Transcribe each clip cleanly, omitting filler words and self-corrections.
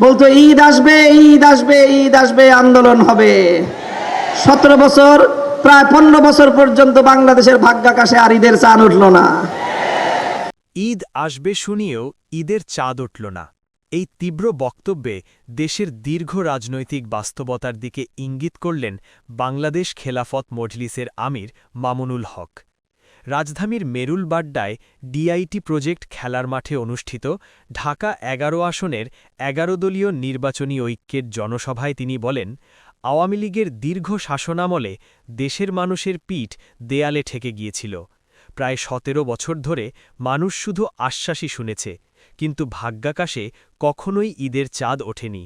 বলতো ঈদ আসবে, ঈদ আসবে, ঈদ আসবে, আন্দোলন হবে। 17 বছর, প্রায় 15 বছর পর্যন্ত বাংলাদেশের ভাগ্যাকাশে আর ঈদের চাঁদ উঠল না। ঈদ আসবে শুনিয়েও ঈদের চাঁদ উঠল না। এই তীব্র বক্তব্যে দেশের দীর্ঘ রাজনৈতিক বাস্তবতার দিকে ইঙ্গিত করলেন বাংলাদেশ খেলাফত মজলিসের আমির মামুনুল হক। রাজধানীর মেরুলবাড্ডায় ডিআইটি প্রজেক্ট খেলার মাঠে অনুষ্ঠিত ঢাকা ১১ আসনের ১১ দলীয় নির্বাচনী ঐক্যের জনসভায় তিনি বলেন, আওয়ামী লীগের দীর্ঘ শাসনামলে দেশের মানুষের পিঠ দেয়ালে ঠেকে গিয়েছিল। প্রায় ১৭ বছর ধরে মানুষ শুধু আশ্বাসই শুনেছে, কিন্তু ভাগ্যাকাশে কখনোই ঈদের চাঁদ ওঠেনি।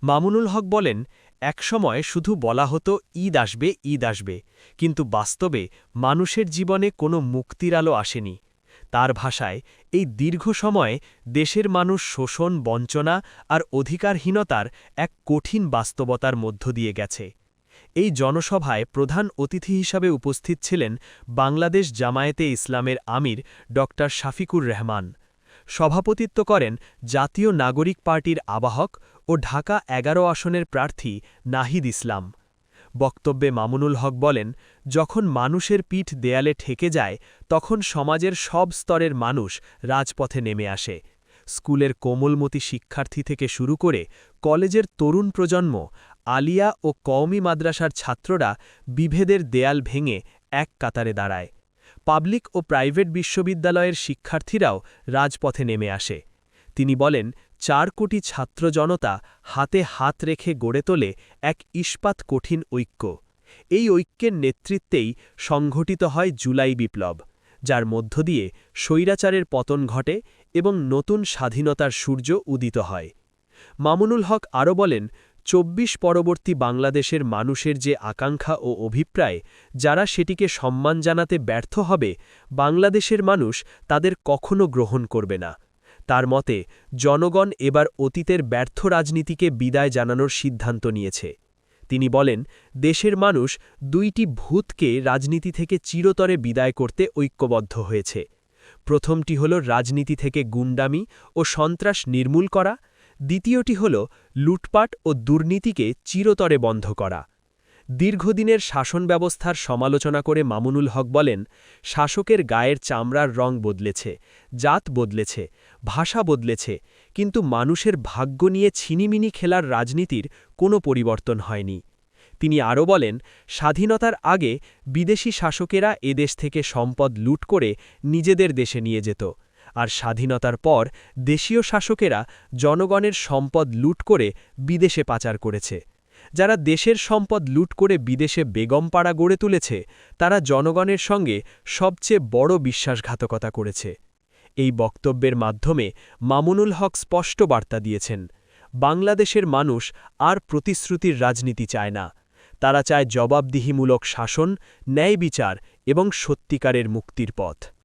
মামুনুল হক বলেন, একসময় শুধু বলা হতো ঈদ আসবে, ঈদ আসবে, কিন্তু বাস্তবে মানুষের জীবনে কোনো মুক্তির আলো আসেনি। তার ভাষায়, এই দীর্ঘ সময়ে দেশের মানুষ শোষণ, বঞ্চনা আর অধিকারহীনতার এক কঠিন বাস্তবতার মধ্য দিয়ে গেছে। এই জনসভায় প্রধান অতিথি হিসাবে উপস্থিত ছিলেন বাংলাদেশ জামায়াতে ইসলামের আমির ড. শাফিকুর রহমান। সভাপতিত্ব করেন জাতীয় নাগরিক পার্টির আবাহক ও ঢাকা ১১ আসনের প্রার্থী নাহিদ ইসলাম। বক্তব্যে মামুনুল হক বলেন, যখন মানুষের পিঠ দেয়ালে ঠেকে যায়, তখন সমাজের সব স্তরের মানুষ রাজপথে নেমে আসে। স্কুলের কোমলমতি শিক্ষার্থী থেকে শুরু করে কলেজের তরুণ প্রজন্ম, আলিয়া ও কওমি মাদ্রাসার ছাত্ররা বিভেদের দেয়াল ভেঙে এক কাতারে দাঁড়ায়। পাবলিক ও প্রাইভেট বিশ্ববিদ্যালয়ের শিক্ষার্থীরাও রাজপথে নেমে আসে। তিনি বলেন, ৪ কোটি ছাত্র জনতা হাতে হাত রেখে গড়ে তোলে এক ইস্পাত কঠিন ঐক্য। এই ঐক্যের নেতৃত্বেই সংঘটিত হয় জুলাই বিপ্লব, যার মধ্য দিয়ে স্বৈরাচারের পতন ঘটে এবং নতুন স্বাধীনতার সূর্য উদিত হয়। মামুনুল হক আরও বলেন, ২৪ পরবর্তী বাংলাদেশের মানুষের যে আকাঙ্ক্ষা ও অভিপ্রায়, যারা সেটিকে সম্মান জানাতে ব্যর্থ হবে, বাংলাদেশের মানুষ তাদের কখনো গ্রহণ করবে না। তার মতে, জনগণ এবার অতীতের ব্যর্থ রাজনীতিকে বিদায় জানানোর সিদ্ধান্ত নিয়েছে। তিনি বলেন, দেশের মানুষ ২টি ভূতকে রাজনীতি থেকে চিরতরে বিদায় করতে ঐক্যবদ্ধ হয়েছে। প্রথমটি হল রাজনীতি থেকে গুন্ডামি ও সন্ত্রাস নির্মূল করা, দ্বিতীয়টি হল লুটপাট ও দুর্নীতিকে চিরতরে বন্ধ করা। দীর্ঘদিনের শাসন ব্যবস্থার সমালোচনা করে মামুনুল হক বলেন, শাসকের গায়ের চামড়ার রং বদলেছে, জাত বদলেছে, ভাষা বদলেছে, কিন্তু মানুষের ভাগ্য নিয়ে ছিনিমিনি খেলার রাজনীতির কোনো পরিবর্তন হয়নি। তিনি আরও বলেন, স্বাধীনতার আগে বিদেশি শাসকেরা এদেশ থেকে সম্পদ লুট করে নিজেদের দেশে নিয়ে যেত, আর স্বাধীনতার পর দেশীয় শাসকেরা জনগণের সম্পদ লুট করে বিদেশে পাচার করেছে। যারা দেশের সম্পদ লুট করে বিদেশে বেগমপাড়া গড়ে তুলেছে, তারা জনগণের সঙ্গে সবচেয়ে বড় বিশ্বাসঘাতকতা করেছে। এই বক্তব্যের মাধ্যমে মামুনুল হক স্পষ্ট বার্তা দিয়েছেন, বাংলাদেশের মানুষ আর প্রতিশ্রুতির রাজনীতি চায় না। তারা চায় জবাবদিহিমূলক শাসন, ন্যায় বিচার এবং সত্যিকারের মুক্তির পথ।